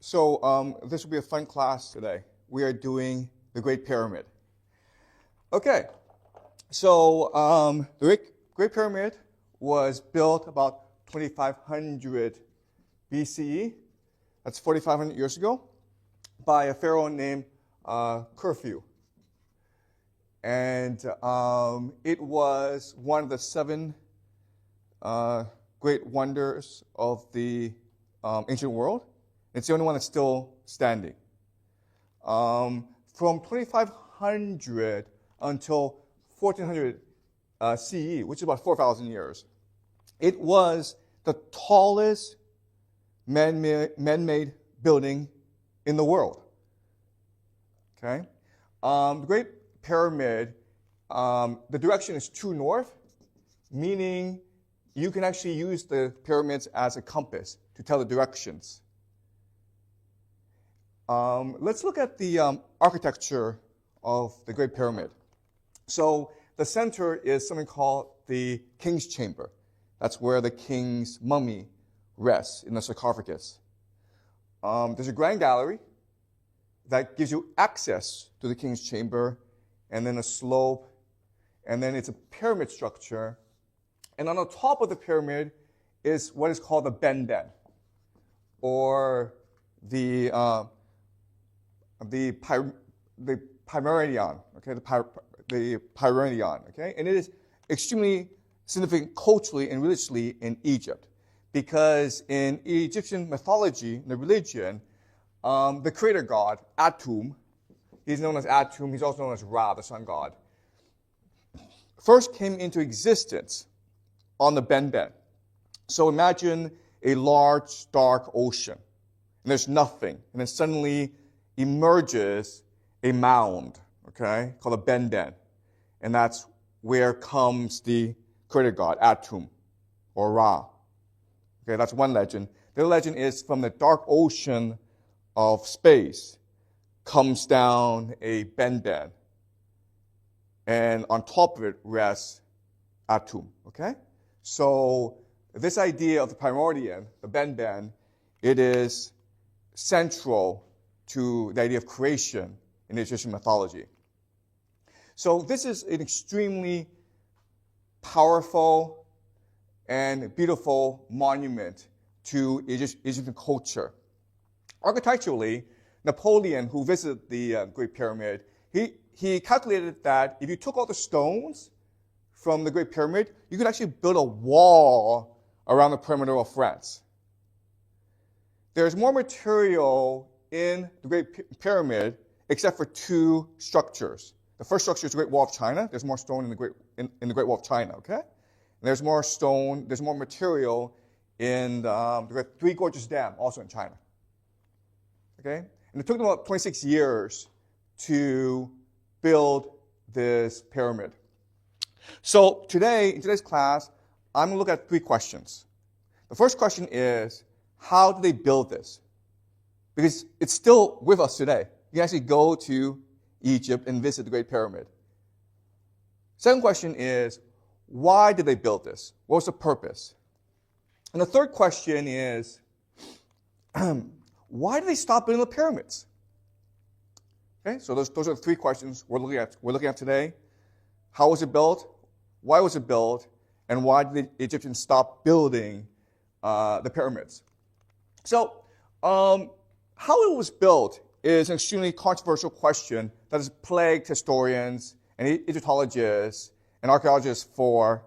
So this will be a fun class today. We are doing the Great Pyramid. Okay, so the Great Pyramid was built about 2500 BCE. That's 4,500 years ago, by a pharaoh named Khufu. And it was one of the seven great wonders of the ancient world. It's the only one that's still standing. From 2500 until 1400 CE, which is about 4,000 years, it was the tallest man-made building in the world. Okay, the Great Pyramid, the direction is true north, meaning you can actually use the pyramids as a compass to tell the directions. Let's look at the architecture of the Great Pyramid. So the center is something called the King's Chamber. That's where the king's mummy rests in the sarcophagus. There's a grand gallery that gives you access to the King's Chamber, and then a slope, and then it's a pyramid structure. And on the top of the pyramid is what is called the benben, or the pyramidion, okay, the pyramidion, okay, and it is extremely significant culturally and religiously in Egypt, because in Egyptian mythology, the religion, the creator god Atum, he's known as Atum, he's also known as Ra, the sun god, first came into existence on the benben. So imagine a large, dark ocean, and there's nothing, and then suddenly emerges a mound, okay, called a benben, and that's where comes the creator god, Atum, or Ra. Okay, that's one legend. The other legend is from the dark ocean of space comes down a benben, and on top of it rests Atum, okay? So this idea of the primordial, the benben, it is central to the idea of creation in Egyptian mythology. So this is an extremely powerful and beautiful monument to Egyptian culture. Architecturally, Napoleon, who visited the Great Pyramid, he calculated that if you took all the stones from the Great Pyramid, you could actually build a wall around the perimeter of France. There's more material in the Great Pyramid except for two structures. The first structure is the Great Wall of China. There's more stone in the Great Wall of China, okay? And there's more stone, there's more material in the Three Gorges Dam, also in China. Okay? And it took them about 26 years to build this pyramid. So today, in today's class, I'm going to look at three questions. The first question is, how did they build this? Because it's still with us today. You can actually go to Egypt and visit the Great Pyramid. Second question is, why did they build this? What was the purpose? And the third question is, why did they stop building the pyramids? Okay, so those are the three questions we're looking at today. How was it built? Why was it built? And why did the Egyptians stop building the pyramids? So, how it was built is an extremely controversial question that has plagued historians and Egyptologists and archaeologists for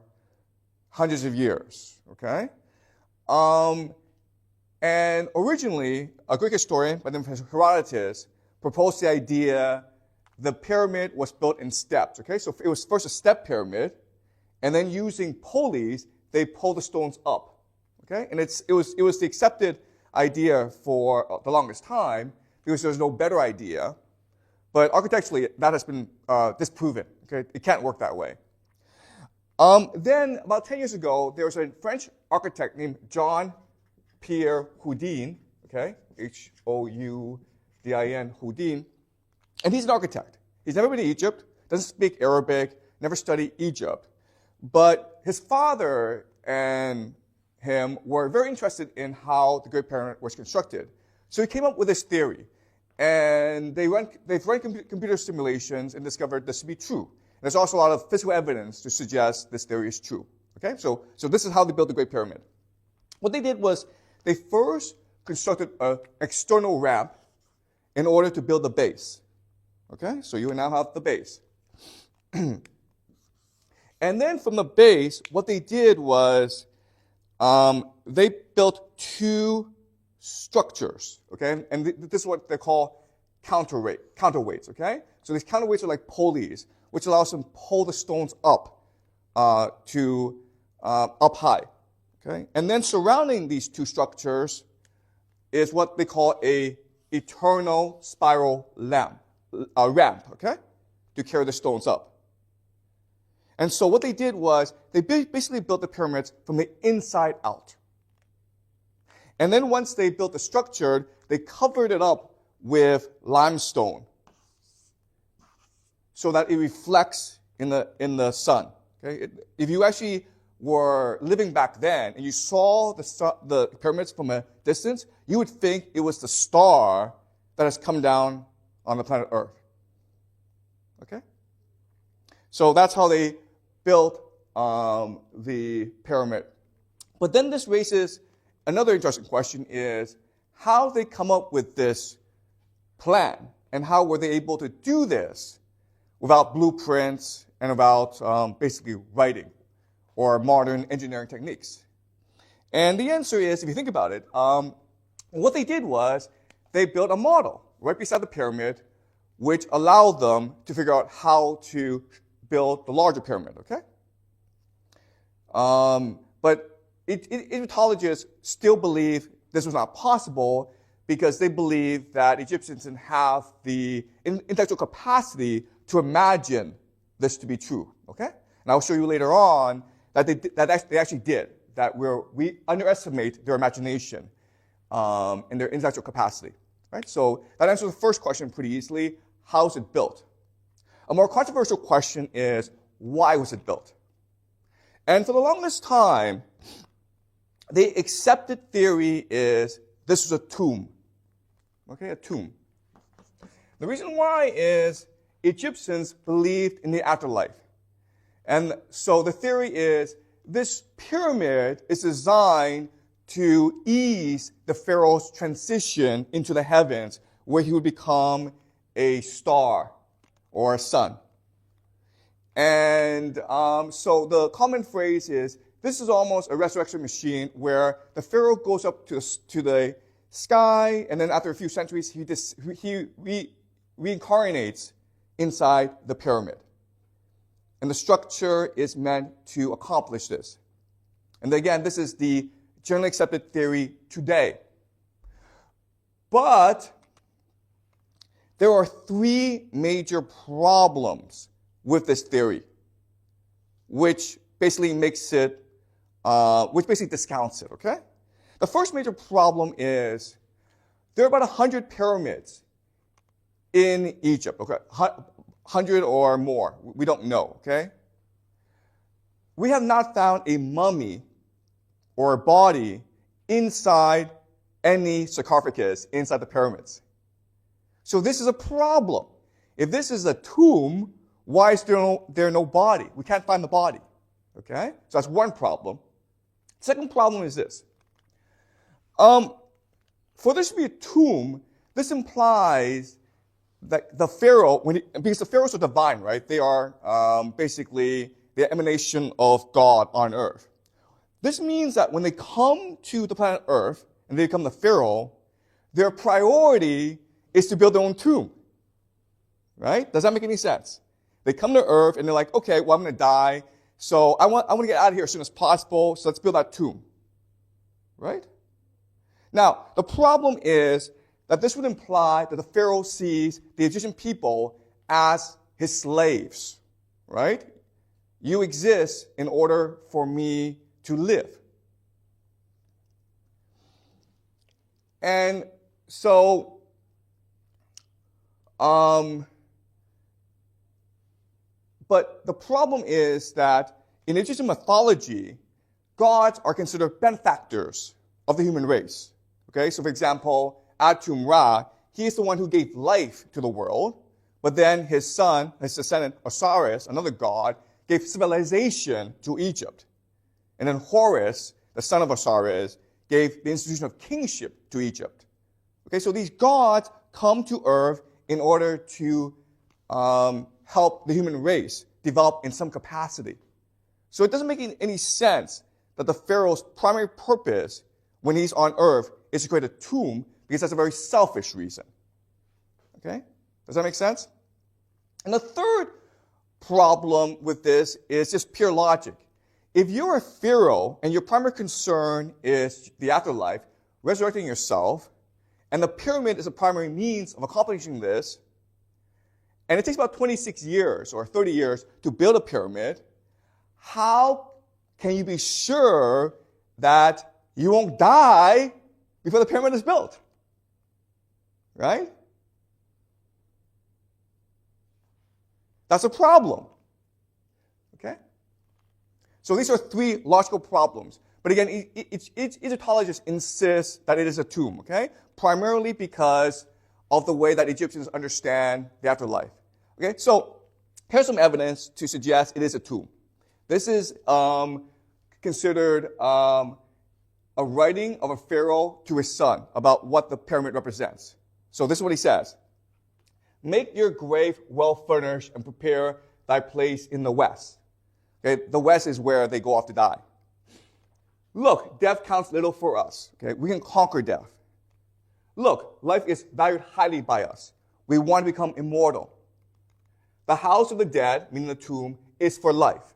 hundreds of years, okay? And originally, a Greek historian by the name of Herodotus proposed the idea the pyramid was built in steps, okay? So it was first a step pyramid, and then using pulleys, they pulled the stones up, okay? And it was the accepted idea for the longest time because there was no better idea. But architecturally, that has been disproven, okay? It can't work that way. Then, about 10 years ago, there was a French architect named Jean-Pierre Houdin, okay? H-O-U-D-I-N, Houdin. And he's an architect. He's never been to Egypt, doesn't speak Arabic, never studied Egypt. But his father and him were very interested in how the Great Pyramid was constructed. So he came up with this theory. And they've run computer simulations and discovered this to be true. And there's also a lot of physical evidence to suggest this theory is true. Okay, so this is how they built the Great Pyramid. What they did was they first constructed an external ramp in order to build the base. Okay, so you now have the base. And then from the base, what they did was they built two structures, okay? And this is what they call counterweights, okay? So these counterweights are like pulleys, which allows them to pull the stones up up high, okay? And then surrounding these two structures is what they call a eternal spiral ramp, okay? To carry the stones up. And so what they did was they basically built the pyramids from the inside out. And then once they built the structure, they covered it up with limestone so that it reflects in the sun. Okay? If you actually were living back then and you saw the pyramids from a distance, you would think it was the star that has come down on the planet Earth. Okay? So that's how they built the pyramid. But then this raises another interesting question is, how they come up with this plan, and how were they able to do this without blueprints and without basically writing or modern engineering techniques? And the answer is, if you think about it, what they did was they built a model right beside the pyramid, which allowed them to figure out how to build the larger pyramid, okay? But Egyptologists still believe this was not possible because they believe that Egyptians didn't have the intellectual capacity to imagine this to be true, okay? And I'll show you later on that they actually did, that we underestimate their imagination and their intellectual capacity, right? So that answers the first question pretty easily. How is it built? A more controversial question is, why was it built? And for the longest time, the accepted theory is this was a tomb. Okay, a tomb. The reason why is Egyptians believed in the afterlife. And so the theory is this pyramid is designed to ease the pharaoh's transition into the heavens, where he would become a star or a sun. And so the common phrase is, this is almost a resurrection machine where the pharaoh goes up to the sky, and then after a few centuries, he reincarnates inside the pyramid. And the structure is meant to accomplish this. And again, this is the generally accepted theory today. But there are three major problems with this theory, which basically discounts it, okay? The first major problem is there are about 100 pyramids in Egypt, okay? 100 or more, we don't know, okay? We have not found a mummy or a body inside any sarcophagus inside the pyramids. So this is a problem. If this is a tomb, why is there no body? We can't find the body, okay? So that's one problem. Second problem is this. For this to be a tomb, this implies that the pharaoh, because the pharaohs are divine, right? They are basically the emanation of God on earth. This means that when they come to the planet Earth and they become the pharaoh, their priority is to build their own tomb, right? Does that make any sense? They come to Earth and they're like, okay, well, I'm going to die, so I want to get out of here as soon as possible, so let's build that tomb, right? Now, the problem is that this would imply that the pharaoh sees the Egyptian people as his slaves, right? You exist in order for me to live. And so, but the problem is that in Egyptian mythology, gods are considered benefactors of the human race. Okay, so for example, Atum-Ra, he is the one who gave life to the world. But then his son, his descendant, Osiris, another god, gave civilization to Egypt. And then Horus, the son of Osiris, gave the institution of kingship to Egypt. Okay, so these gods come to earth in order to help the human race develop in some capacity. So it doesn't make any sense that the pharaoh's primary purpose when he's on earth is to create a tomb, because that's a very selfish reason. Okay? Does that make sense? And the third problem with this is just pure logic. If you're a pharaoh and your primary concern is the afterlife, resurrecting yourself, and the pyramid is a primary means of accomplishing this, and it takes about 26 years or 30 years to build a pyramid, how can you be sure that you won't die before the pyramid is built? Right? That's a problem. Okay? So these are three logical problems. But again, each Egyptologist insists that it is a tomb, okay? Primarily because of the way that Egyptians understand the afterlife. Okay? So here's some evidence to suggest it is a tomb. This is considered a writing of a pharaoh to his son about what the pyramid represents. So this is what he says. Make your grave well furnished and prepare thy place in the west. Okay, the west is where they go off to die. Look, death counts little for us. Okay, we can conquer death. Look, life is valued highly by us. We want to become immortal. The house of the dead, meaning the tomb, is for life.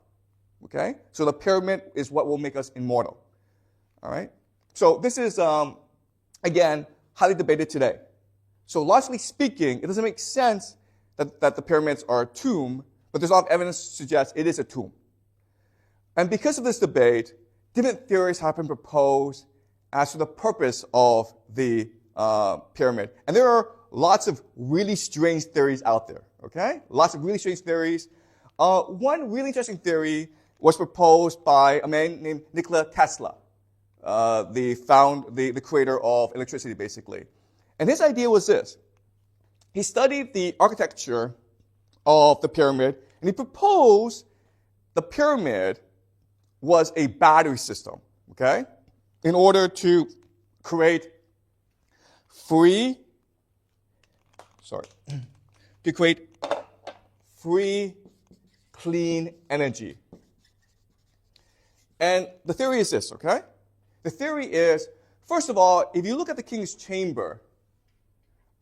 Okay, so the pyramid is what will make us immortal. All right, so this is again highly debated today. So logically speaking, it doesn't make sense that the pyramids are a tomb, but there's a lot of evidence to suggest it is a tomb. And because of this debate, different theories have been proposed as to the purpose of the pyramid. And there are lots of really strange theories out there, okay? Lots of really strange theories. One really interesting theory was proposed by a man named Nikola Tesla, the creator of electricity, basically. And his idea was this. He studied the architecture of the pyramid, and he proposed the pyramid was a battery system, okay, in order to create free, clean energy. And the theory is this, okay? The theory is, first of all, if you look at the king's chamber,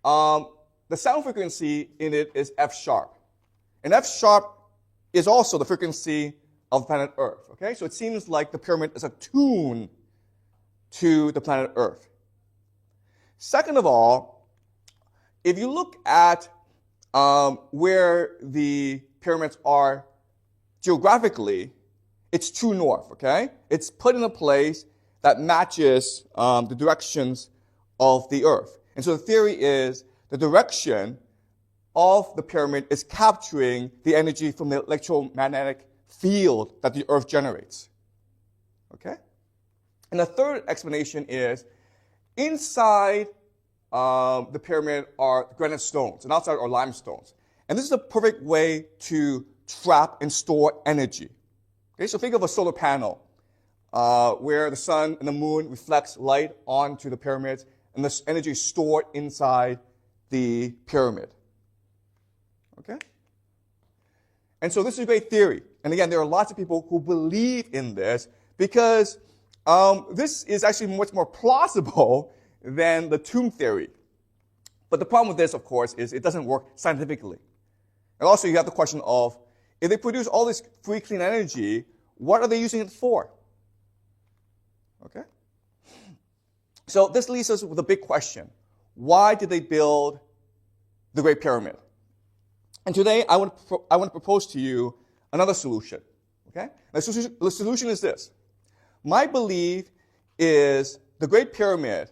the sound frequency in it is F sharp. And F sharp is also the frequency of planet Earth, okay? So it seems like the pyramid is attuned to the planet Earth. Second of all, if you look at where the pyramids are geographically, it's true north, okay? It's put in a place that matches the directions of the Earth. And so the theory is the direction of the pyramid is capturing the energy from the electromagnetic field that the Earth generates. Okay? And the third explanation is inside the pyramid are granite stones, and outside are limestones. And this is a perfect way to trap and store energy. Okay, so think of a solar panel where the sun and the moon reflects light onto the pyramids, and this energy is stored inside the pyramid. Okay? And so this is a great theory. And again, there are lots of people who believe in this because this is actually much more plausible than the tomb theory. But the problem with this, of course, is it doesn't work scientifically. And also you have the question of, if they produce all this free, clean energy, what are they using it for? Okay? So this leaves us with a big question. Why did they build the Great Pyramid? And today I want to propose to you another solution. Okay? The solution is this. My belief is the Great Pyramid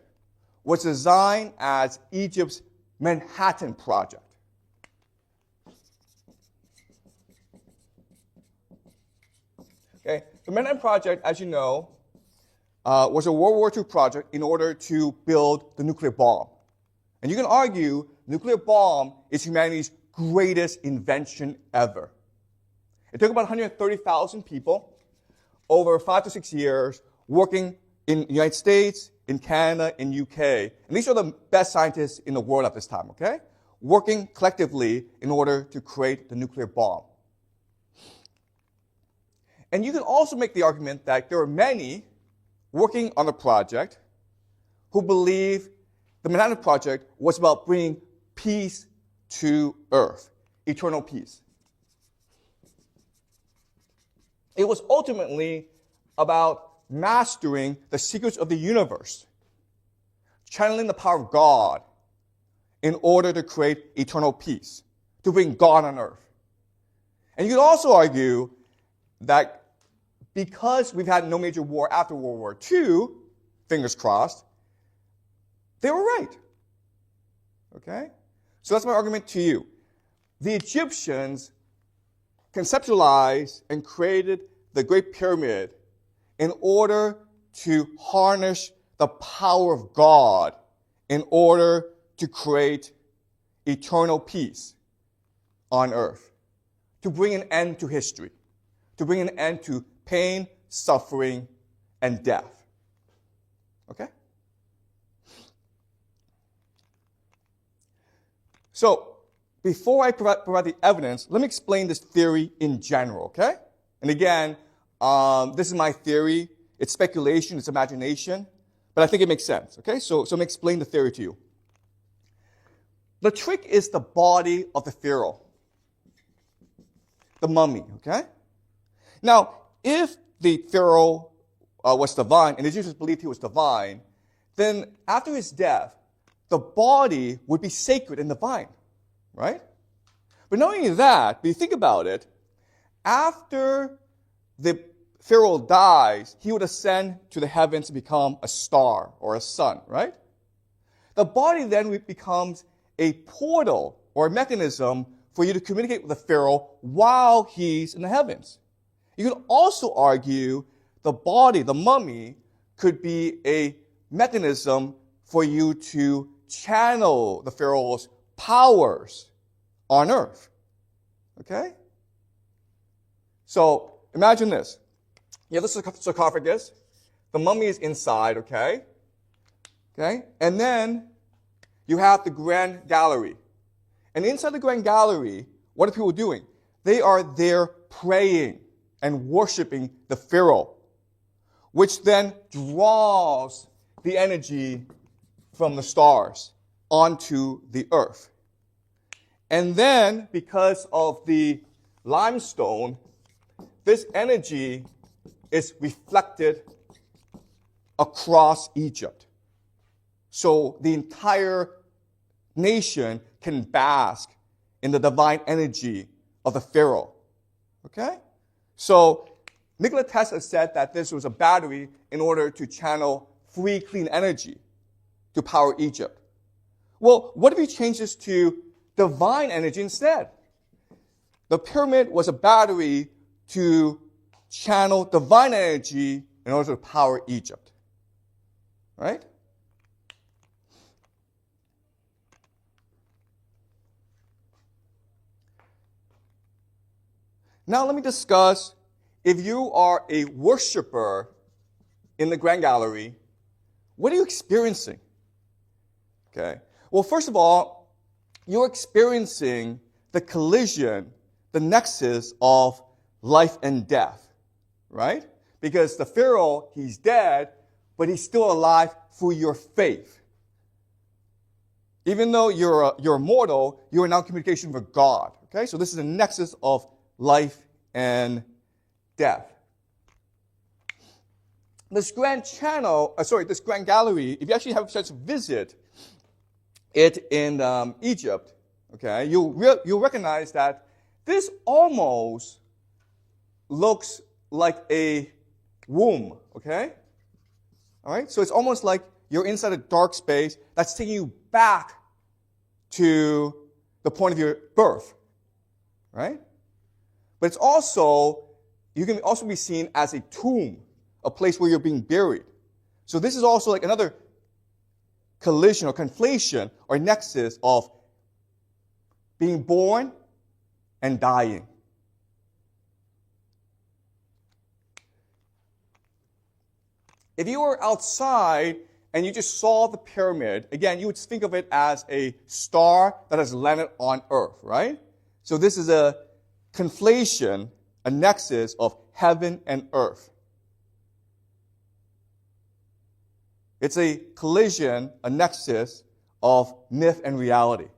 was designed as Egypt's Manhattan Project. Okay? The Manhattan Project, as you know, was a World War II project in order to build the nuclear bomb. And you can argue nuclear bomb is humanity's greatest invention ever. It took about 130,000 people over 5 to 6 years working in the United States, in Canada, in UK. And these are the best scientists in the world at this time, okay? Working collectively in order to create the nuclear bomb. And you can also make the argument that there are many working on the project who believe the Manhattan Project was about bringing peace to Earth, eternal peace. It was ultimately about mastering the secrets of the universe, channeling the power of God in order to create eternal peace, to bring God on Earth. And you could also argue that because we've had no major war after World War II, fingers crossed, they were right. Okay? So that's my argument to you. The Egyptians conceptualized and created the Great Pyramid in order to harness the power of God in order to create eternal peace on earth, to bring an end to history, to bring an end to pain, suffering, and death. Okay? So, before I provide the evidence, let me explain this theory in general, okay? And again, this is my theory. It's speculation, it's imagination, but I think it makes sense, okay? So let me explain the theory to you. The trick is the body of the pharaoh, the mummy, okay? Now, if the pharaoh was divine, and the Egyptians believed he was divine, then after his death, the body would be sacred and divine, right? But not only that, but you think about it, after the pharaoh dies, he would ascend to the heavens to become a star or a sun, right? The body then becomes a portal or a mechanism for you to communicate with the pharaoh while he's in the heavens. You can also argue the body, the mummy, could be a mechanism for you to channel the pharaoh's powers on earth. Okay? So imagine this. You have the sarcophagus. The mummy is inside, okay? Okay? And then you have the grand gallery. And inside the grand gallery, what are people doing? They are there praying and worshiping the pharaoh, which then draws the energy from the stars onto the earth. And then, because of the limestone, this energy is reflected across Egypt. So the entire nation can bask in the divine energy of the pharaoh. Okay? So Nikola Tesla said that this was a battery in order to channel free, clean energy to power Egypt. Well, what if you change this to divine energy instead? The pyramid was a battery to channel divine energy in order to power Egypt. Right? Now let me discuss, if you are a worshiper in the Grand Gallery, what are you experiencing? Okay. Well, first of all, you're experiencing the collision, the nexus of life and death, right? Because the pharaoh, he's dead, but he's still alive through your faith. Even though you're mortal, you're now in communication with God. Okay, so this is a nexus of life and death. This grand this grand gallery, if you actually have a chance to visit it in Egypt, okay, you'll recognize that this almost looks like a womb, okay? All right, so it's almost like you're inside a dark space that's taking you back to the point of your birth, right? But it's also, you can also be seen as a tomb, a place where you're being buried. So this is also like another collision or conflation or nexus of being born and dying. If you were outside and you just saw the pyramid, again, you would think of it as a star that has landed on Earth, right? So this is a conflation, a nexus of heaven and earth. It's a collision, a nexus of myth and reality.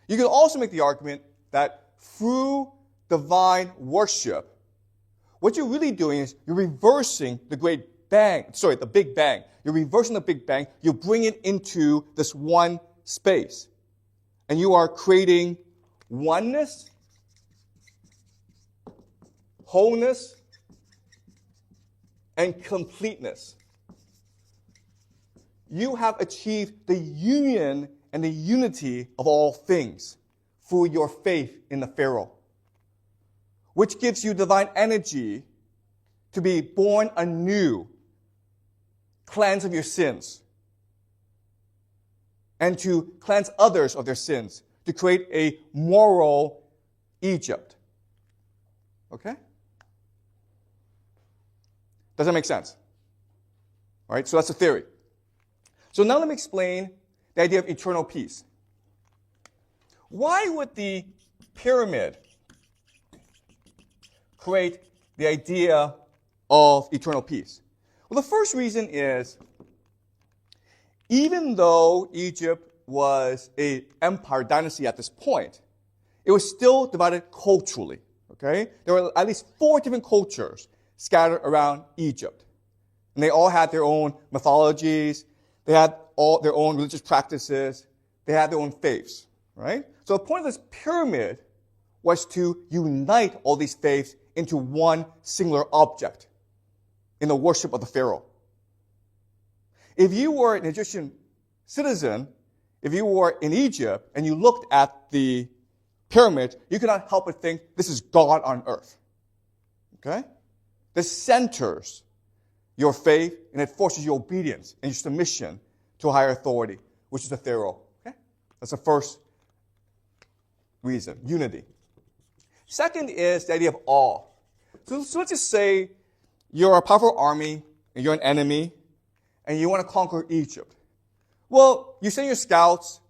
You can also make the argument that through divine worship, what you're really doing is you're reversing the the Big Bang. You're reversing the Big Bang. You bring it into this one space. And you are creating oneness, wholeness, and completeness. You have achieved the union and the unity of all things through your faith in the Pharaoh, which gives you divine energy to be born anew, cleanse of your sins, and to cleanse others of their sins, to create a moral Egypt. Okay? Does that make sense? All right, so that's the theory. So now let me explain the idea of eternal peace. Why would the pyramid create the idea of eternal peace? Well, the first reason is, even though Egypt was an empire dynasty at this point, it was still divided culturally. Okay? There were at least 4 different cultures scattered around Egypt. And they all had their own mythologies. They had all their own religious practices. They had their own faiths. Right? So the point of this pyramid was to unite all these faiths into one singular object in the worship of the Pharaoh. If you were an Egyptian citizen, if you were in Egypt and you looked at the pyramid, you could not help but think this is God on earth. Okay? This centers your faith and it forces your obedience and your submission to a higher authority, which is the Pharaoh. Okay? That's the first reason, unity. Second is the idea of awe. So let's just say you're a powerful army and you're an enemy and you want to conquer Egypt. Well, you send your scouts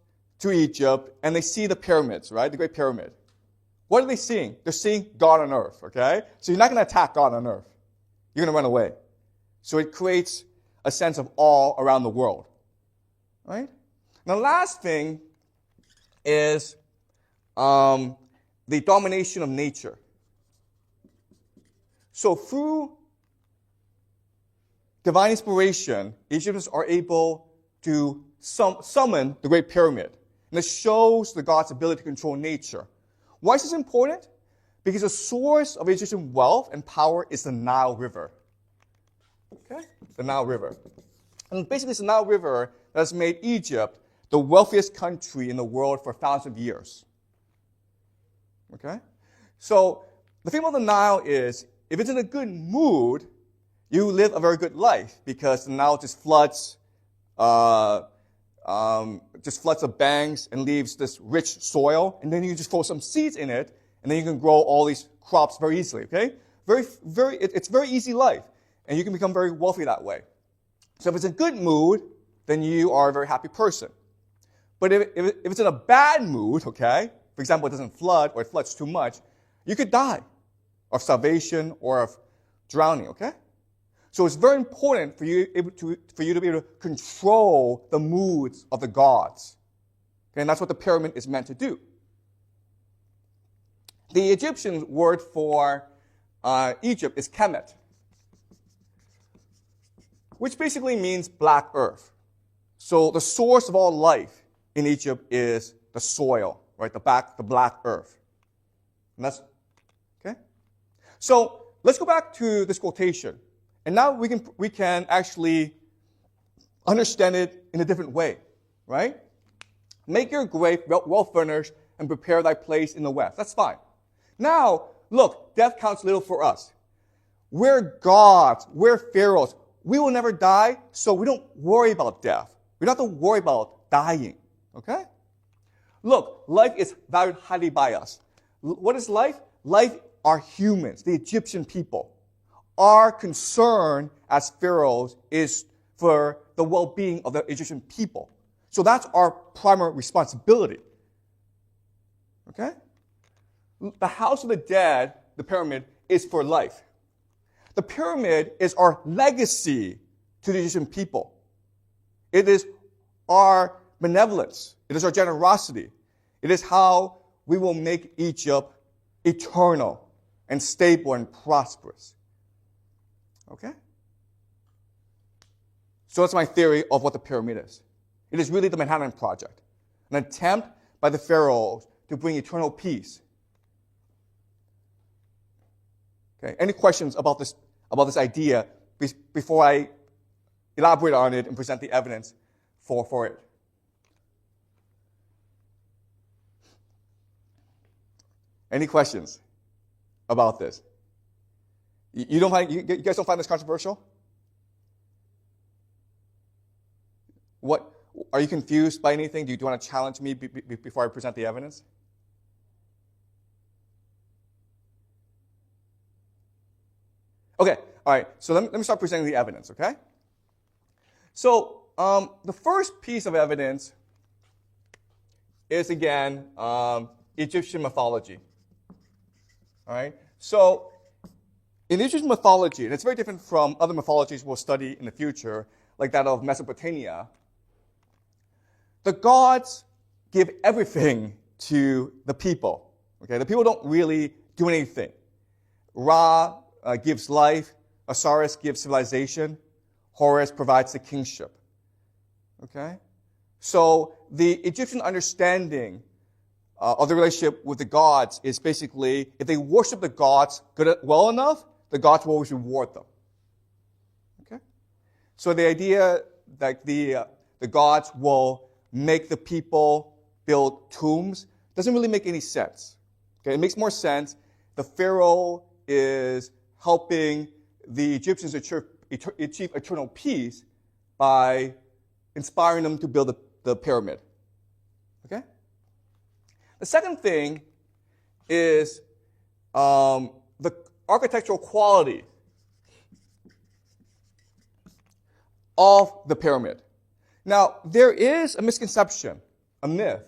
to Egypt and they see the pyramids, right? The Great Pyramid. What are they seeing? They're seeing God on earth, okay? So you're not going to attack God on earth. You're going to run away. So it creates a sense of awe around the world, right? Now, the last thing is the domination of nature. So through divine inspiration, Egyptians are able to summon the Great Pyramid. And it shows the God's ability to control nature. Why is this important? Because the source of Egyptian wealth and power is the Nile River. Okay? The Nile River. And basically it's the Nile River that has made Egypt the wealthiest country in the world for thousands of years. Okay? So the thing about the Nile is, if it's in a good mood, you live a very good life because the Nile just floods the banks and leaves this rich soil, and then you just throw some seeds in it, and then you can grow all these crops very easily. Okay, it's very easy life, and you can become very wealthy that way. So if it's in good mood, then you are a very happy person. But if it's in a bad mood, okay, for example, it doesn't flood or it floods too much, you could die of starvation or of drowning. Okay. So it's very important for you to be able to control the moods of the gods. Okay, and that's what the pyramid is meant to do. The Egyptian word for Egypt is Kemet, which basically means black earth. So the source of all life in Egypt is the soil, right? The black earth. And that's, okay? So let's go back to this quotation. And now we can actually understand it in a different way, right? Make your grave well furnished and prepare thy place in the west. That's fine. Now, look, death counts little for us. We're gods. We're pharaohs. We will never die, so we don't worry about death. We don't have to worry about dying, okay? Look, life is valued highly by us. What is life? Life are humans, the Egyptian people. Our concern as pharaohs is for the well-being of the Egyptian people. So that's our primary responsibility. Okay? The house of the dead, the pyramid, is for life. The pyramid is our legacy to the Egyptian people. It is our benevolence. It is our generosity. It is how we will make Egypt eternal and stable and prosperous. Okay? So that's my theory of what the pyramid is. It is really the Manhattan Project, an attempt by the pharaohs to bring eternal peace. Okay, any questions about this idea before I elaborate on it and present the evidence for it? Any questions about this? You guys don't find this controversial? What, are you confused by anything? Do you want to challenge me before I present the evidence? Okay, all right, so let me start presenting the evidence, okay? So the first piece of evidence is, again, Egyptian mythology. All right, so in Egyptian mythology, and it's very different from other mythologies we'll study in the future, like that of Mesopotamia, the gods give everything to the people. Okay, the people don't really do anything. Ra gives life, Osiris gives civilization, Horus provides the kingship. Okay? So the Egyptian understanding of the relationship with the gods is basically, if they worship the gods well enough, the gods will always reward them. Okay? So the idea that the gods will make the people build tombs doesn't really make any sense. Okay? It makes more sense. The pharaoh is helping the Egyptians achieve eternal peace by inspiring them to build the pyramid. Okay? The second thing is the architectural quality of the pyramid. Now, there is a misconception, a myth.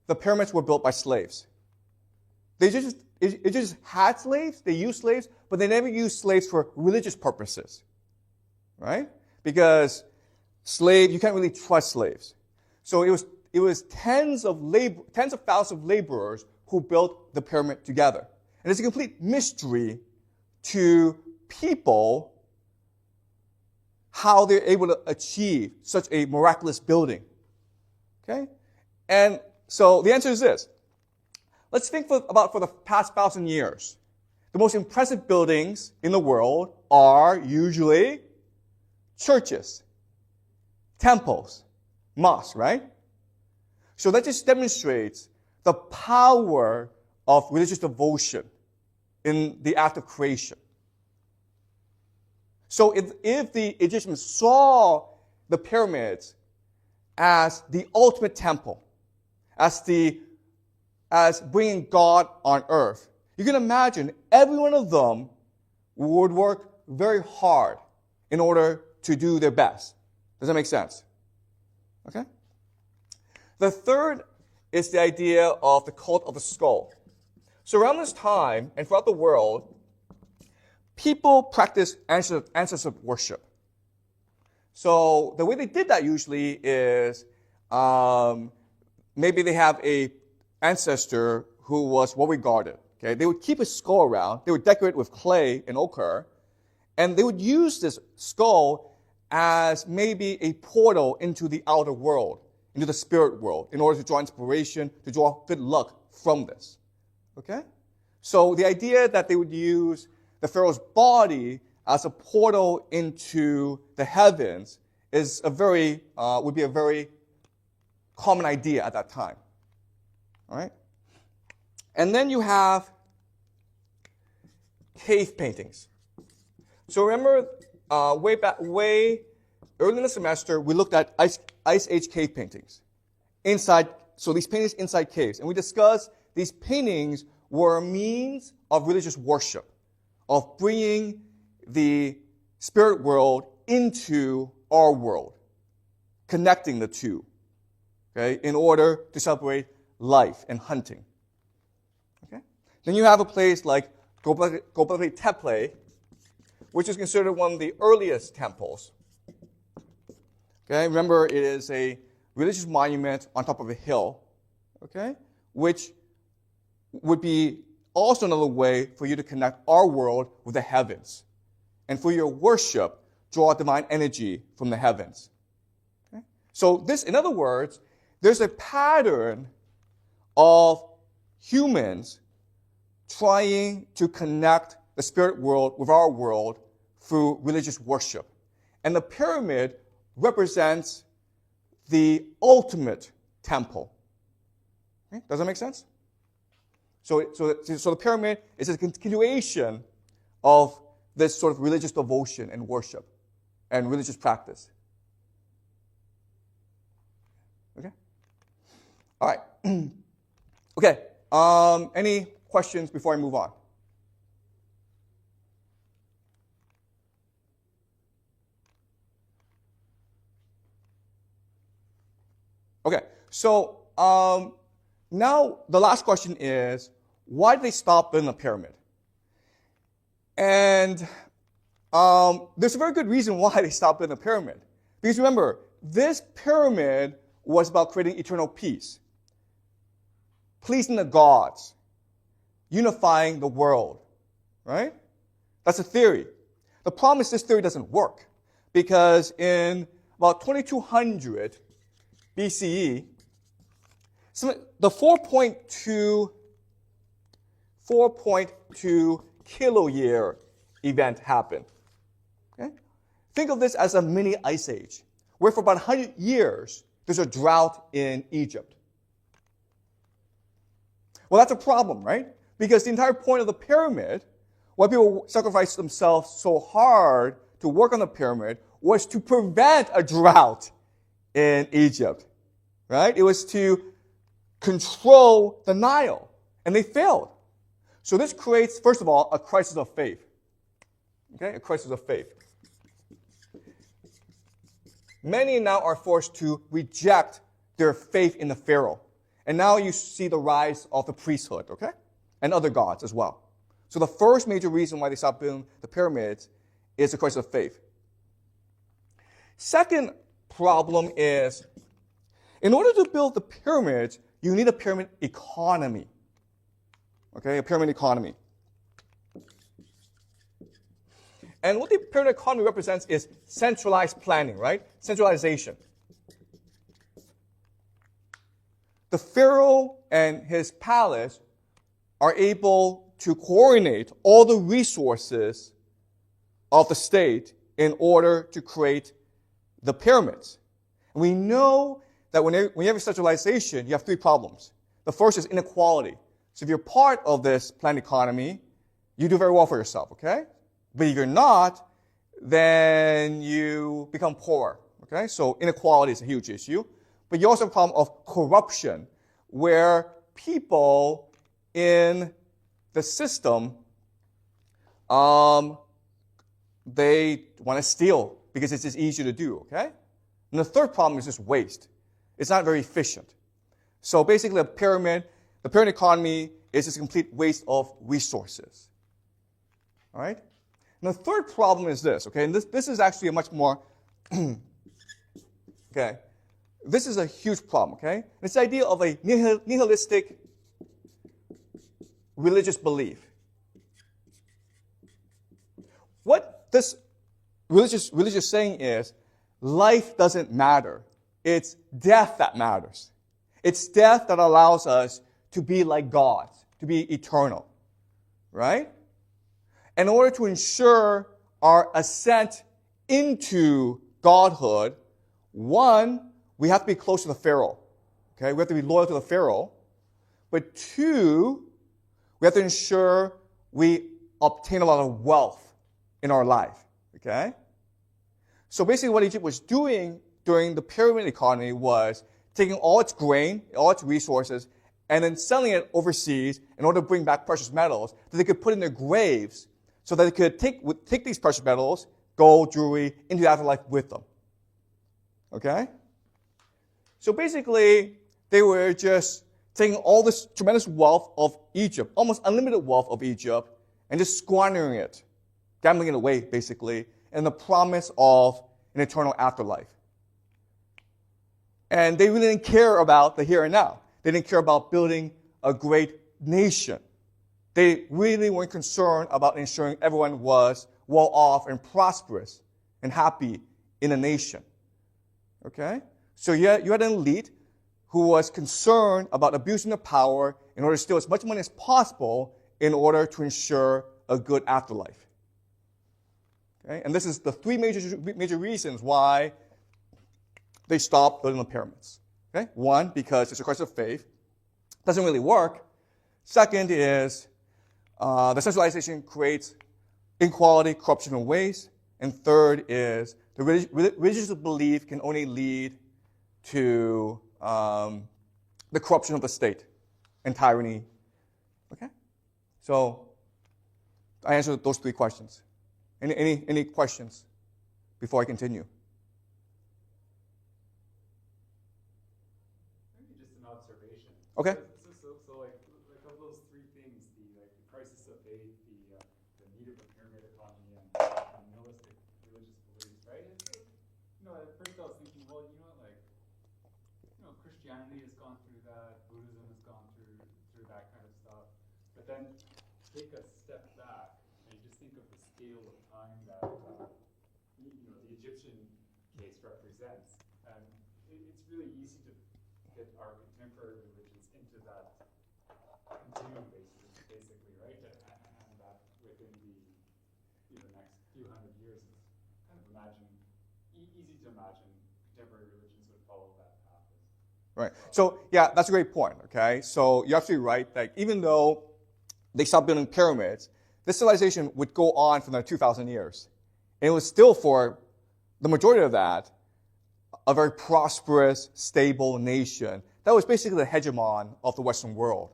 The pyramids were built by slaves. They just had slaves, they used slaves, but they never used slaves for religious purposes, right? Because you can't really trust slaves. So it was tens of thousands of laborers who built the pyramid together. And it's a complete mystery to people how they're able to achieve such a miraculous building. Okay? And so the answer is this. Let's think for the past 1,000 years. The most impressive buildings in the world are usually churches, temples, mosques, right? So that just demonstrates the power of religious devotion in the act of creation. So if the Egyptians saw the pyramids as the ultimate temple, as bringing God on earth, you can imagine every one of them would work very hard in order to do their best. Does that make sense? Okay? The third is the idea of the cult of the skull. So around this time and throughout the world, people practice ancestor worship. So the way they did that usually is maybe they have a ancestor who was well regarded. Okay? They would keep his skull around. They would decorate it with clay and ochre. And they would use this skull as maybe a portal into the outer world, into the spirit world, in order to draw inspiration, to draw good luck from this. Okay? So the idea that they would use the pharaoh's body as a portal into the heavens is would be a very common idea at that time. All right? And then you have cave paintings. So remember way early in the semester, we looked at Ice Age cave paintings. So these paintings inside caves. And we discussed these paintings were a means of religious worship, of bringing the spirit world into our world, connecting the two, okay, in order to celebrate life and hunting. Okay? Then you have a place like Göbekli Tepe, which is considered one of the earliest temples. Okay, remember it is a religious monument on top of a hill, okay, which would be also another way for you to connect our world with the heavens, and for your worship, draw divine energy from the heavens. Okay? So this, in other words, there's a pattern of humans trying to connect the spirit world with our world through religious worship. And the pyramid represents the ultimate temple. Okay? Does that make sense? So the pyramid is a continuation of this sort of religious devotion and worship and religious practice. Okay? All right. Okay. Any questions before I move on? Okay. So now the last question is, why did they stop building a pyramid? And there's a very good reason why they stopped building a pyramid. Because remember, this pyramid was about creating eternal peace, pleasing the gods, unifying the world, right? That's a theory. The problem is this theory doesn't work, because in about 2200 BCE, the 4.2 kilo-year event happened. Okay? Think of this as a mini ice age, where for about 100 years, there's a drought in Egypt. Well, that's a problem, right? Because the entire point of the pyramid, why people sacrificed themselves so hard to work on the pyramid, was to prevent a drought in Egypt, right? It was to control the Nile, and they failed. So this creates, first of all, a crisis of faith. Okay, a crisis of faith. Many now are forced to reject their faith in the pharaoh. And now you see the rise of the priesthood, okay? And other gods as well. So the first major reason why they stopped building the pyramids is a crisis of faith. Second problem is, in order to build the pyramids, you need a pyramid economy. Okay, a pyramid economy. And what the pyramid economy represents is centralized planning, right? Centralization. The pharaoh and his palace are able to coordinate all the resources of the state in order to create the pyramids. And we know that when you have a centralization, you have three problems. The first is inequality. So if you're part of this planned economy, you do very well for yourself, okay? But if you're not, then you become poor, okay? So inequality is a huge issue. But you also have a problem of corruption, where people in the system, they want to steal because it's just easier to do, okay? And the third problem is just waste. It's not very efficient. So basically the pyramid economy is just a complete waste of resources. All right? And the third problem is this, okay? And this is actually a much more, okay? This is a huge problem, okay? It's the idea of a nihilistic religious belief. What this religious saying is, life doesn't matter. It's death that matters. It's death that allows us to be like God, to be eternal, right? In order to ensure our ascent into godhood, one, we have to be close to the pharaoh, okay? We have to be loyal to the pharaoh. But two, we have to ensure we obtain a lot of wealth in our life, okay? So basically what Egypt was doing during the pyramid economy was taking all its grain, all its resources, and then selling it overseas in order to bring back precious metals that they could put in their graves so that they could take these precious metals, gold, jewelry, into the afterlife with them. Okay? So basically, they were just taking all this tremendous wealth of Egypt, almost unlimited wealth of Egypt, and just squandering it, gambling it away, basically, in the promise of an eternal afterlife. And they really didn't care about the here and now. They didn't care about building a great nation. They really weren't concerned about ensuring everyone was well off and prosperous and happy in a nation. Okay? So you had an elite who was concerned about abusing their power in order to steal as much money as possible in order to ensure a good afterlife. Okay? And this is the three major reasons why they stopped building the pyramids. Okay? One, because it's a question of faith. Doesn't really work. Second is the centralization creates inequality, corruption, and waste. And third is the religious belief can only lead to the corruption of the state and tyranny. Okay? So I answered those three questions. Any questions before I continue? Maybe just an observation. Okay. So like of those three things, the crisis of faith, the need of a pyramid economy, and nihilistic religious beliefs, right? At first I was thinking, well, Christianity has gone through that, Buddhism has gone through that kind of stuff. But then take a step back and just think of the scale of time that the Egyptian case represents, and it's really easy to fit our contemporary religions into that continuum, basically, right? And that within the next few hundred years, is kind of easy to imagine contemporary religions would follow that path. Right. So, yeah, that's a great point, okay? So you're absolutely right that even though they stopped building pyramids, this civilization would go on for another 2,000 years. And it was still, for the majority of that, a very prosperous, stable nation that was basically the hegemon of the Western world,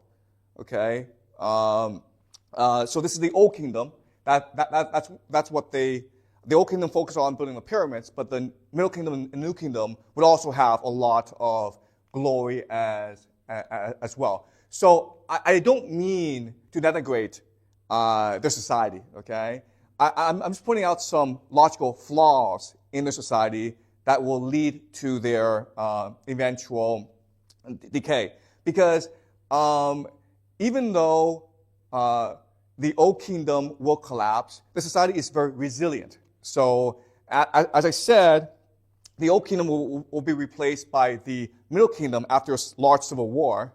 okay? So this is the Old Kingdom. That's what the Old Kingdom focused on building the pyramids, but the Middle Kingdom and New Kingdom would also have a lot of glory as well. So I don't mean to denigrate their society, okay? I'm just pointing out some logical flaws in their society that will lead to their eventual decay. Because even though the Old Kingdom will collapse, the society is very resilient. So as I said, the Old Kingdom will be replaced by the Middle Kingdom after a large civil war.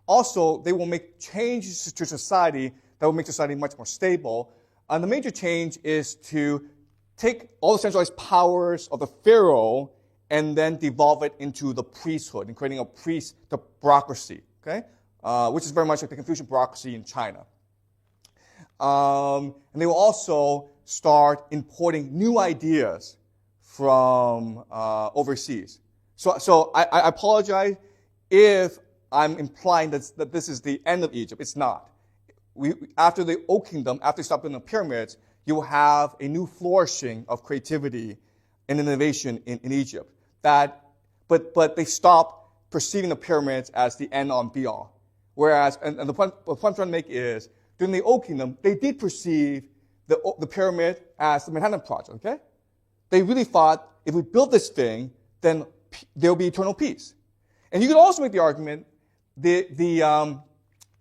Also, they will make changes to society that will make society much more stable. And the major change is to take all the centralized powers of the pharaoh and then devolve it into the priesthood and creating a priestocracy, okay? Which is very much like the Confucian bureaucracy in China. And they will also start importing new ideas from overseas. So I apologize if I'm implying that this is the end of Egypt. It's not. After the Old Kingdom, after they stop building the pyramids, you will have a new flourishing of creativity and innovation in Egypt. But they stop perceiving the pyramids as the end all be all. Whereas, and the point I'm trying to make is, during the Old Kingdom, they did perceive the pyramid as the Manhattan Project, okay? They really thought, if we build this thing, then there will be eternal peace. And you could also make the argument the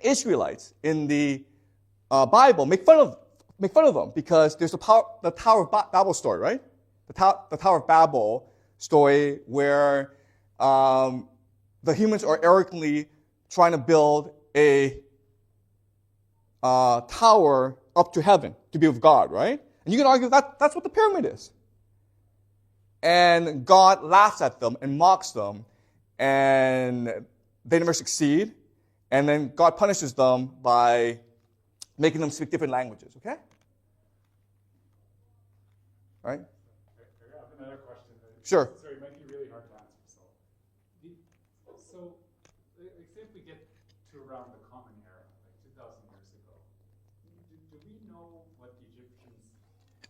Israelites in the Bible make fun of them because there's the Tower of Babel story, right? The Tower of Babel story where the humans are arrogantly trying to build a tower up to heaven to be with God, right? And you can argue that's what the pyramid is. And God laughs at them and mocks them, and they never succeed. And then God punishes them by making them speak different languages, okay? Right? I have another question. Sure. Sorry, it might be really hard to answer. So say if we get to around the Common Era, like 2,000 years ago, do we know what the Egyptians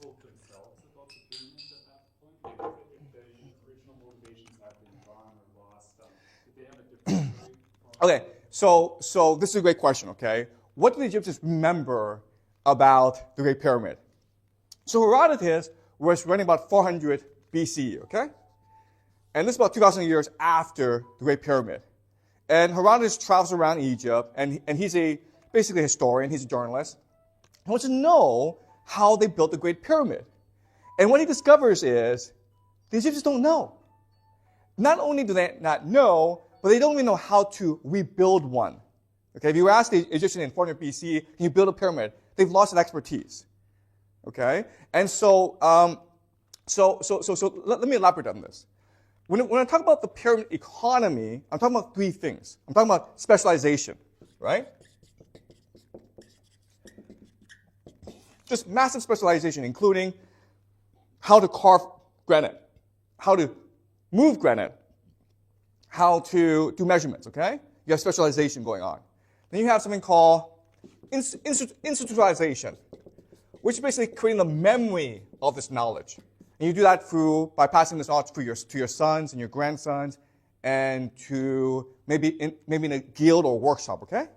told themselves about the pyramids at that point? If the original motivations have been gone or lost, did they have a different story? Okay, so this is a great question, okay? What do the Egyptians remember about the Great Pyramid? So Herodotus was running about 400 BCE, okay? And this is about 2,000 years after the Great Pyramid. And Herodotus travels around Egypt, and he's basically a historian, he's a journalist. He wants to know how they built the Great Pyramid. And what he discovers is the Egyptians don't know. Not only do they not know, but they don't even know how to rebuild one. Okay, if you ask the Egyptians in 400 BC, can you build a pyramid? They've lost that expertise. Okay, and so let me elaborate on this. When I talk about the pyramid economy, I'm talking about three things. I'm talking about specialization, right? Just massive specialization, including how to carve granite, how to move granite, how to do measurements, okay? You have specialization going on. Then you have something called institutionalization, which is basically creating the memory of this knowledge. And you do that by passing this knowledge to your sons and your grandsons, and to maybe in a guild or workshop, okay?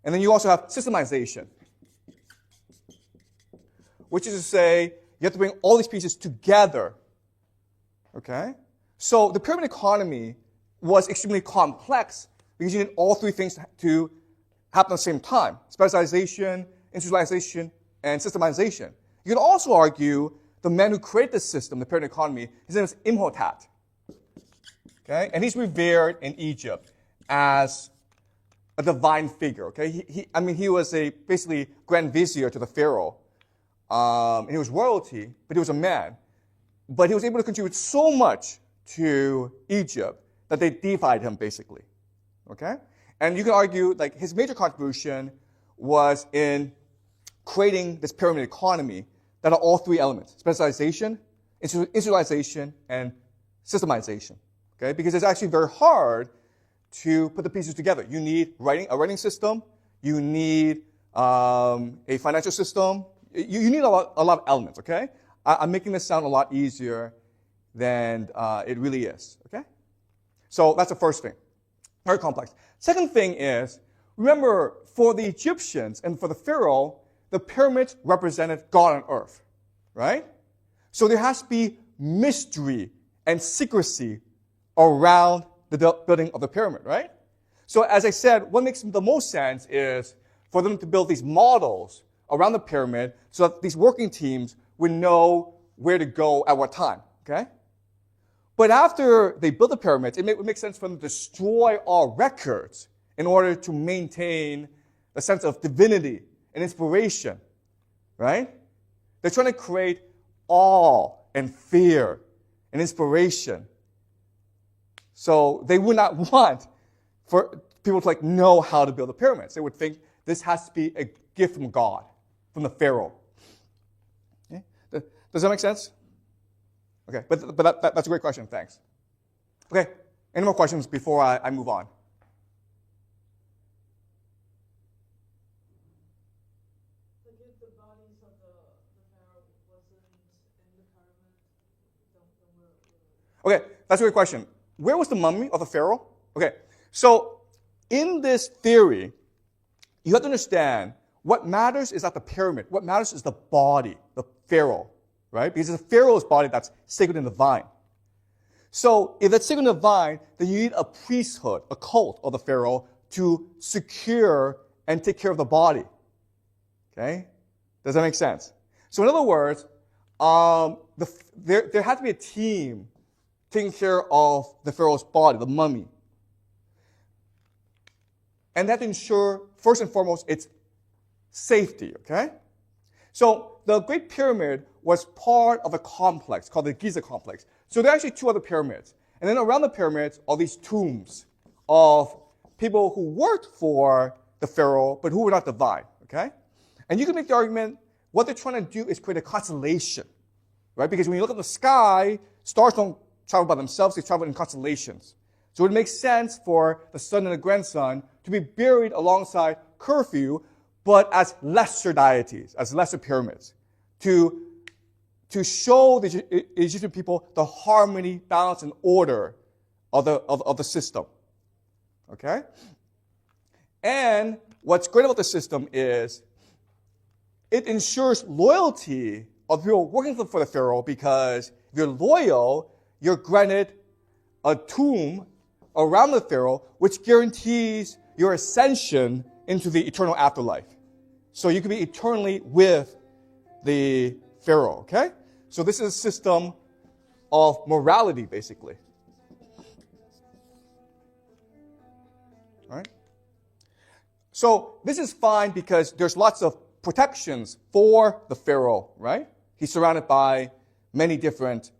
And then you also have systemization, which is to say you have to bring all these pieces together, okay? So the pyramid economy was extremely complex because you need all three things to happen at the same time: specialization, institutionalization, and systemization. You could also argue the man who created the system, the pyramid economy, his name is Imhotep. Okay? And he's revered in Egypt as a divine figure. Okay? He was basically grand vizier to the pharaoh. And he was royalty, but he was a man. But he was able to contribute so much to Egypt that they deified him, basically. Okay? And you can argue like his major contribution was in creating this pyramid economy that are all three elements: specialization, institutionalization, and systemization. Okay? Because it's actually very hard to put the pieces together. You need a writing system, you need a financial system, you need a lot of elements, okay? I'm making this sound a lot easier than it really is, okay? So that's the first thing. Very complex. Second thing is, remember, for the Egyptians and for the pharaoh, the pyramids represented God on earth, right? So there has to be mystery and secrecy around the building of the pyramid, right? So as I said, what makes the most sense is for them to build these models around the pyramid so that these working teams would know where to go at what time, okay? But after they built the pyramids, it would make sense for them to destroy all records in order to maintain a sense of divinity and inspiration, right? They're trying to create awe and fear and inspiration. So they would not want for people to know how to build the pyramids. They would think this has to be a gift from God, from the pharaoh. Okay? Does that make sense? Okay, but that's a great question. Thanks. Okay, any more questions before I move on? If the bodies of the pharaoh wasn't in the pyramid, Okay, that's a great question. Where was the mummy of the pharaoh? Okay, so in this theory, you have to understand what matters is not the pyramid. What matters is the body, the pharaoh, right? Because it's the pharaoh's body that's sacred and divine. So if it's sacred and divine, then you need a priesthood, a cult of the pharaoh to secure and take care of the body. Okay? Does that make sense? So in other words, there had to be a team taking care of the pharaoh's body, the mummy. And that to ensure, first and foremost, its safety, okay? So the Great Pyramid was part of a complex called the Giza complex. So there are actually two other pyramids. And then around the pyramids are these tombs of people who worked for the pharaoh, but who were not divine, okay? And you can make the argument, what they're trying to do is create a constellation, right? Because when you look at the sky, stars don't travel by themselves, they travel in constellations. So it makes sense for the sun and the grandson to be buried alongside Khufu, but as lesser deities, as lesser pyramids, to show the Egyptian people the harmony, balance, and order of the system. Okay? And what's great about the system is it ensures loyalty of people working for the pharaoh, because if you're loyal, you're granted a tomb around the pharaoh, which guarantees your ascension into the eternal afterlife. So you can be eternally with the pharaoh, okay? So this is a system of morality, basically. All right? So this is fine because there's lots of protections for the pharaoh, right? He's surrounded by many different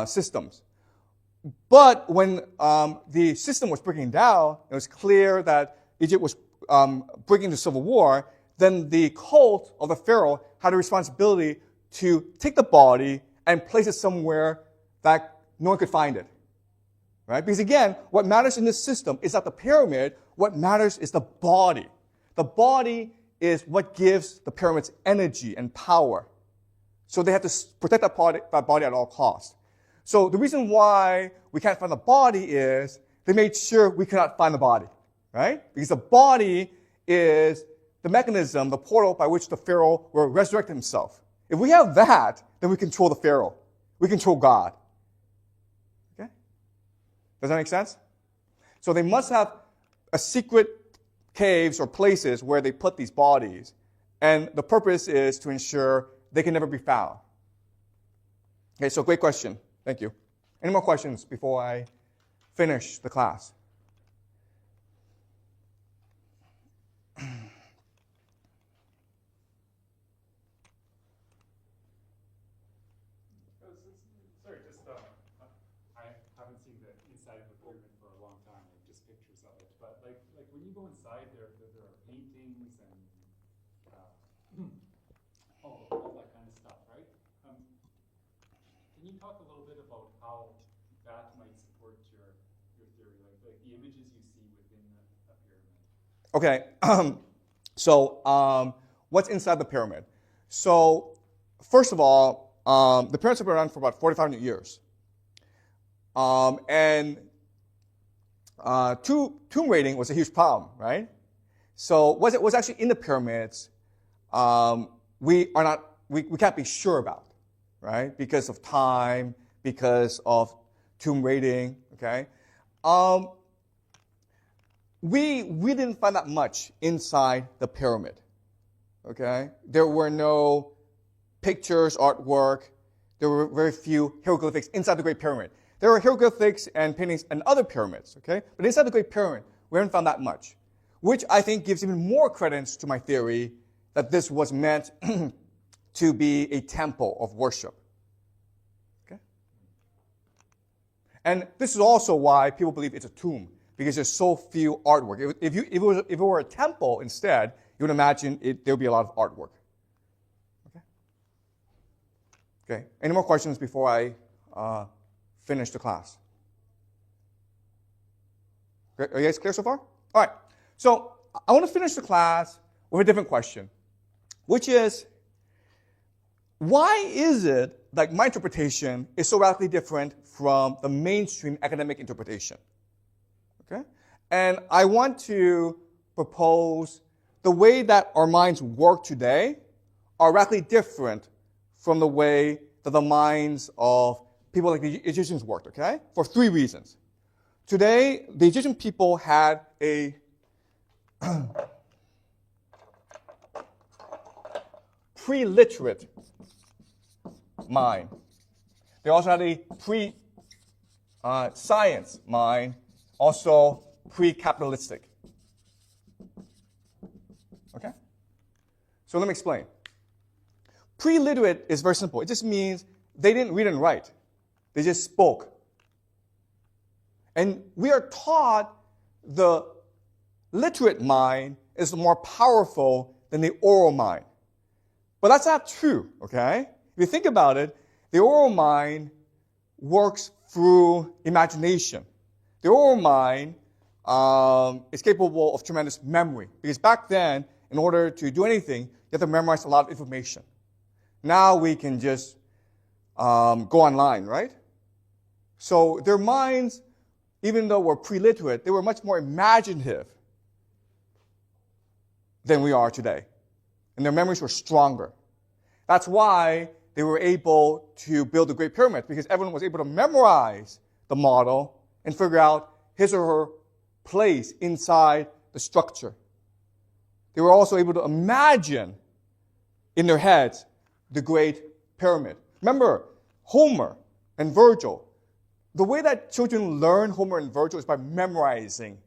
systems. But when the system was breaking down, it was clear that Egypt was breaking into civil war, then the cult of the pharaoh had a responsibility to take the body and place it somewhere that no one could find it. Right? Because again, what matters in this system is not the pyramid, what matters is the body. The body is what gives the pyramids energy and power. So they have to protect that body at all costs. So the reason why we can't find the body is they made sure we could not find the body, right? Because the body is the mechanism, the portal by which the pharaoh will resurrect himself. If we have that, then we control the pharaoh. We control God. Okay? Does that make sense? So they must have a secret caves or places where they put these bodies, and the purpose is to ensure they can never be found. Okay, so great question. Thank you. Any more questions before I finish the class? Sorry, just I haven't seen the inside of the pyramid for a long time, like just pictures of it. But like when you go inside, there are paintings and all that kind of stuff, right? Can you talk a little bit about how that might support your theory, like the images you see within the pyramid? Okay, so what's inside the pyramid? So first of all, the pyramids have been around for about 4,500 years. And tomb raiding was a huge problem, right? So what's actually in the pyramids, we can't be sure about, right? Because of time, because of tomb raiding, okay? We didn't find that much inside the pyramid, okay? There were no pictures, artwork. There were very few hieroglyphics inside the Great Pyramid. There were hieroglyphics and paintings in other pyramids, okay? But inside the Great Pyramid, we haven't found that much, which I think gives even more credence to my theory that this was meant to be a temple of worship. Okay? And this is also why people believe it's a tomb, because there's so few artwork. If it were a temple instead, you would imagine there would be a lot of artwork. Okay, any more questions before I finish the class? Okay, are you guys clear so far? All right, so I want to finish the class with a different question, which is, why is it that my interpretation is so radically different from the mainstream academic interpretation? Okay, and I want to propose the way that our minds work today are radically different from the way that the minds of people like the Egyptians worked, okay? For 3 reasons. Today, the Egyptian people had a pre-literate mind. They also had a pre-science mind, also pre-capitalistic. Okay? So let me explain. Pre-literate is very simple. It just means they didn't read and write. They just spoke. And we are taught the literate mind is more powerful than the oral mind. But that's not true, okay? If you think about it, the oral mind works through imagination. The oral mind is capable of tremendous memory. Because back then, in order to do anything, you have to memorize a lot of information. Now we can just go online, right? So their minds, even though we're pre-literate, they were much more imaginative than we are today. And their memories were stronger. That's why they were able to build the Great Pyramid, because everyone was able to memorize the model and figure out his or her place inside the structure. They were also able to imagine in their heads the Great Pyramid. Remember, Homer and Virgil, the way that children learn Homer and Virgil is by memorizing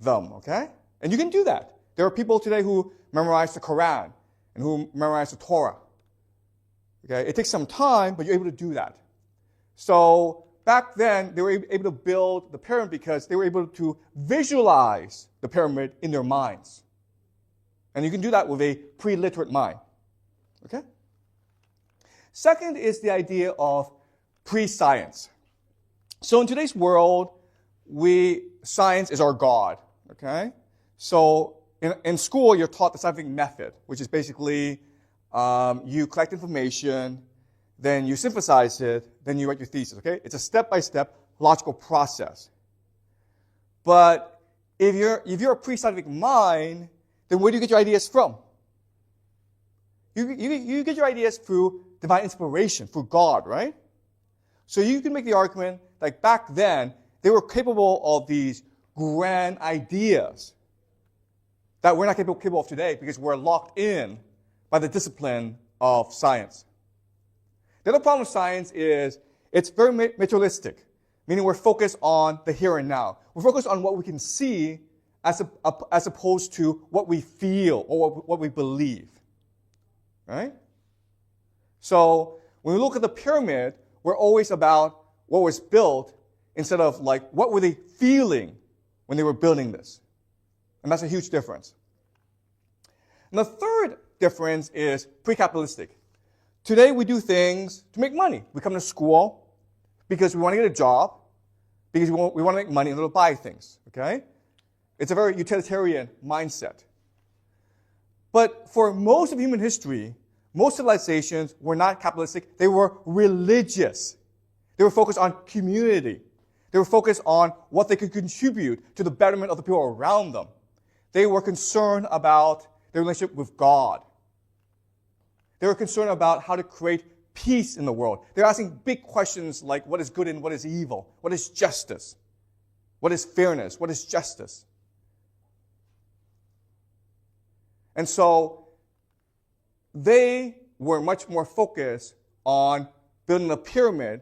them, okay? And you can do that. There are people today who memorize the Quran and who memorize the Torah. Okay? It takes some time, but you're able to do that. So back then, they were able to build the pyramid because they were able to visualize the pyramid in their minds. And you can do that with a pre-literate mind. Okay? Second is the idea of pre-science. So in today's world, science is our God. Okay? So in school, you're taught the scientific method, which is basically you collect information, then you synthesize it, then you write your thesis, okay? It's a step-by-step logical process. But if you're a pre-scientific mind, then where do you get your ideas from? You get your ideas through divine inspiration, through God, right? So you can make the argument like back then, they were capable of these grand ideas that we're not capable of today because we're locked in by the discipline of science. The other problem with science is it's very materialistic, meaning we're focused on the here and now. We're focused on what we can see as opposed to what we feel or what we believe. Right? So when we look at the pyramid, we're always about what was built instead of like what were they feeling when they were building this. And that's a huge difference. And the third difference is pre-capitalistic. Today we do things to make money. We come to school because we want to get a job, because we want to make money in order to buy things. Okay? It's a very utilitarian mindset. But for most of human history, most civilizations were not capitalistic. They were religious. They were focused on community. They were focused on what they could contribute to the betterment of the people around them. They were concerned about their relationship with God. They were concerned about how to create peace in the world. They're asking big questions like what is good and what is evil? What is justice? What is fairness? What is justice? And so they were much more focused on building a pyramid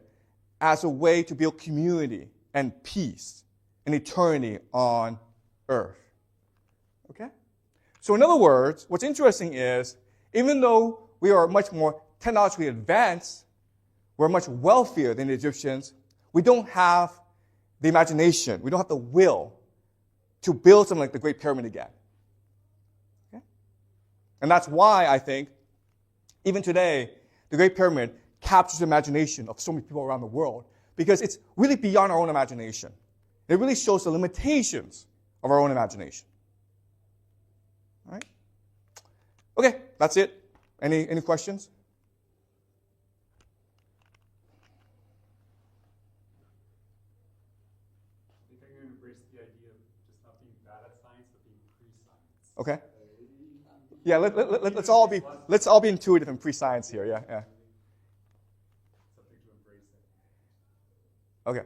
as a way to build community and peace and eternity on earth. Okay? So in other words, what's interesting is, even though we are much more technologically advanced, we're much wealthier than the Egyptians, we don't have the imagination, we don't have the will to build something like the Great Pyramid again. Okay? And that's why I think, even today, the Great Pyramid captures the imagination of so many people around the world, because it's really beyond our own imagination. It really shows the limitations of our own imagination. All right? Okay, that's it. Any questions? I think I'm going to embrace the idea of just not being bad at science, but being pre-science. Okay. Yeah, let's all be intuitive and pre-science here. Yeah. Something to embrace it. Okay.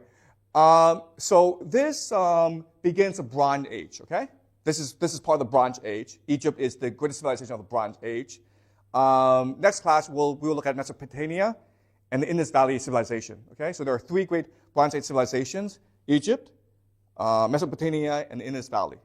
So this begins the Bronze Age. Okay. This is part of the Bronze Age. Egypt is the greatest civilization of the Bronze Age. Next class, we will look at Mesopotamia and the Indus Valley civilization. Okay, so there are three great Bronze Age civilizations: Egypt, Mesopotamia, and the Indus Valley.